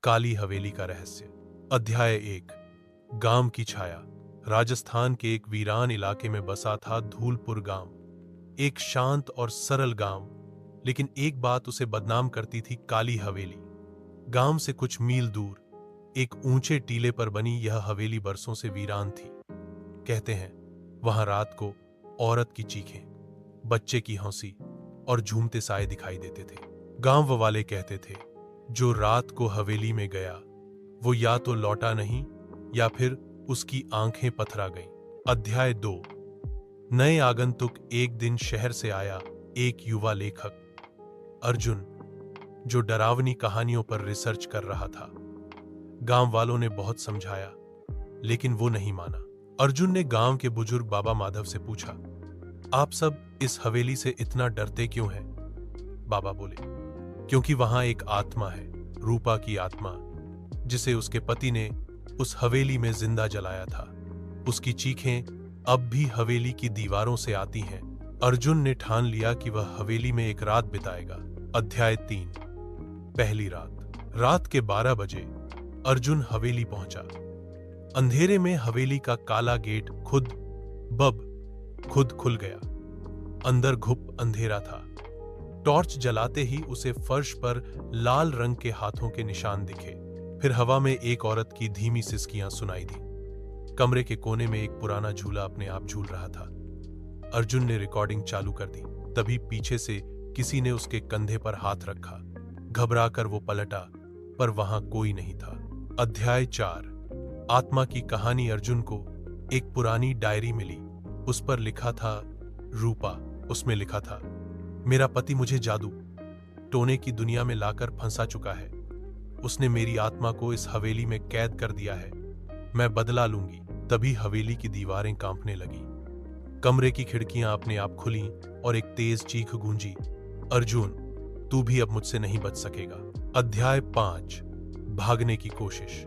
काली हवेली का रहस्य। अध्याय 1। गांव की छाया। राजस्थान के एक वीरान इलाके में बसा था धूलपुर गांव। एक शांत और सरल गांव, लेकिन एक बात उसे बदनाम करती थी, काली हवेली। गांव से कुछ मील दूर एक ऊंचे टीले पर बनी यह हवेली बरसों से वीरान थी। कहते हैं वहां रात को औरत की चीखें, बच्चे की हंसी और झूमते साए दिखाई देते थे। गांव वाले कहते थे, जो रात को हवेली में गया वो या तो लौटा नहीं या फिर उसकी आंखें पथरा गईं। अध्याय 2। नए आगंतुक। एक दिन शहर से आया एक युवा लेखक अर्जुन, जो डरावनी कहानियों पर रिसर्च कर रहा था। गांव वालों ने बहुत समझाया, लेकिन वो नहीं माना। अर्जुन ने गांव के बुजुर्ग बाबा माधव से पूछा, आप सब इस हवेली से इतना डरते क्यों हैं? बाबा बोले, क्योंकि वहां एक आत्मा है, रूपा की आत्मा, जिसे उसके पति ने उस हवेली में जिंदा जलाया था। उसकी चीखें अब भी हवेली की दीवारों से आती हैं। अर्जुन ने ठान लिया कि वह हवेली में एक रात बिताएगा। अध्याय 3। पहली रात। रात के 12 बजे अर्जुन हवेली पहुंचा। अंधेरे में हवेली का काला गेट खुद खुल गया। अंदर घुप अंधेरा था। टॉर्च जलाते ही उसे फर्श पर लाल रंग के हाथों के निशान दिखे। फिर हवा में एक औरत की धीमी सिसकियां सुनाई दी। कमरे के कोने में एक पुराना झूला अपने आप झूल रहा था। अर्जुन ने रिकॉर्डिंग चालू कर दी। तभी पीछे से किसी ने उसके कंधे पर हाथ रखा। घबराकर वो पलटा, पर वहां कोई नहीं था। अध्याय 4। आत्मा की कहानी। अर्जुन को एक पुरानी डायरी मिली। उस पर लिखा था रूपा। उसमें लिखा था, मेरा पति मुझे जादू टोने की दुनिया में लाकर फंसा चुका है। उसने मेरी आत्मा को इस हवेली में कैद कर दिया है। मैं बदला लूंगी। तभी हवेली की दीवारें कांपने लगी। कमरे की खिड़कियां अपने आप खुलीं और एक तेज चीख गूंजी, अर्जुन, तू भी अब मुझसे नहीं बच सकेगा। अध्याय 5। भागने की कोशिश।